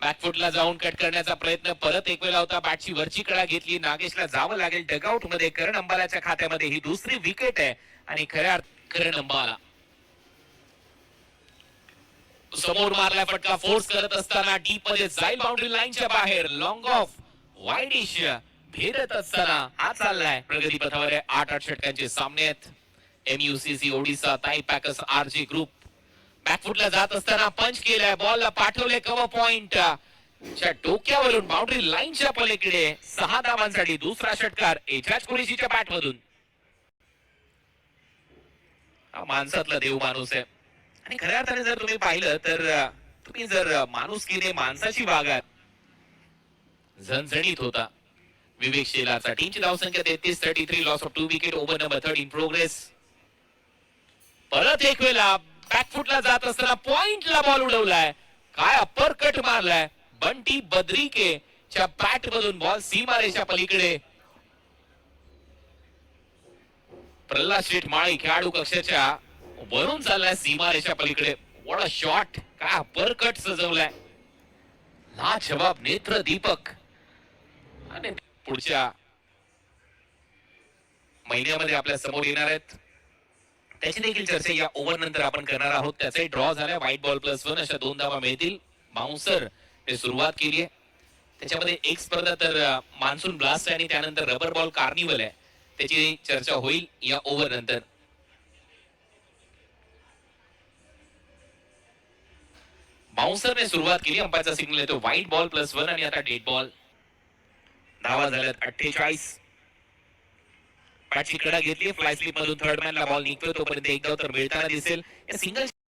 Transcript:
बॅकफुटला जाऊन कट करण्याचा प्रयत्न परत एक वेळा होता. बॅटची वरची कडा घेतली. नागेशला जावं लागेल डगआउट मध्ये. करण अंबालाच्या खात्यामध्ये ही दुसरी विकेट आहे आणि खऱ्या करण अंबाला समोर मारलाय फटका. फोर्स करत असताना डीप मध्ये जाईल बाउंड्री लाईनच्या बाहेर. लॉंग ऑफ वाईडिश भेदत असताना हा चाललाय प्रगती पथावर आहे. 8-8 षटकांचे सामने आहेत. MUCC ओडिसा ताई पॅकर्स RG ग्रुप बॅकफुटला जात असताना पंच केलाय. बॉलला पाठवले कव्हर पॉइंट च्या डोक्यावरून बाउंड्री लाईनच्या पलीकडे. 6 धावांसाठी दुसरा षटकार एजाज कुरेशीच्या बॅट मधून. हा माणसातला देव माणूस आहे आणि खऱ्या अर्थाने जर तुम्ही पाहिलं तर तुम्ही जर माणुसकीने माणसाची वागात झणझणीत होता. विवेक शेलारचा टीमची धावसंख्या 33-33. Loss of 2 wicket. Over number 3 in progress. परत एक वेळा बॅकफुटला जात असताना पॉइंटला बॉल उडवलाय. काय अप्पर कट मारलाय बंटी बद्रिके च्या बॅट मधून. बॉल सीमारेषा पलीकडे. प्रल्हाद शेठ माळी खेळाडू कक्षाच्या वरून चाललाय सीमारेषा पलीकडे. What a shot. काय अप्पर कट सजवलाय. लाजवाब नेत्र दीपक. आणि पुढच्या महिन्यामध्ये आपल्या समोर येणार आहेत. त्याची देखील चर्चा या ओव्हर नंतर आपण करणार आहोत. त्याचाही ड्रॉ झालाय. व्हाईट बॉल +1 अशा 2 धावा मिळतील. बाउन्सर ने सुरुवात केली आहे. त्याच्यामध्ये एक स्पर्धा तर मान्सून ब्लास्ट आहे आणि त्यानंतर रबर बॉल कार्निवल आहे. त्याची चर्चा होईल या ओव्हर नंतर. बाउन्सरने सुरुवात केली. अंपायरचा सिग्नल येतो व्हाईट बॉल +1 आणि आता डेड बॉल. धावा झाल्यात 48. बॅटची कडा घेतली. फ्लाय स्लिप मधून थर्ड मॅनला बॉल निघतोय. तोपर्यंत एक धाव तर मिळताना दिसेल. या सिंगल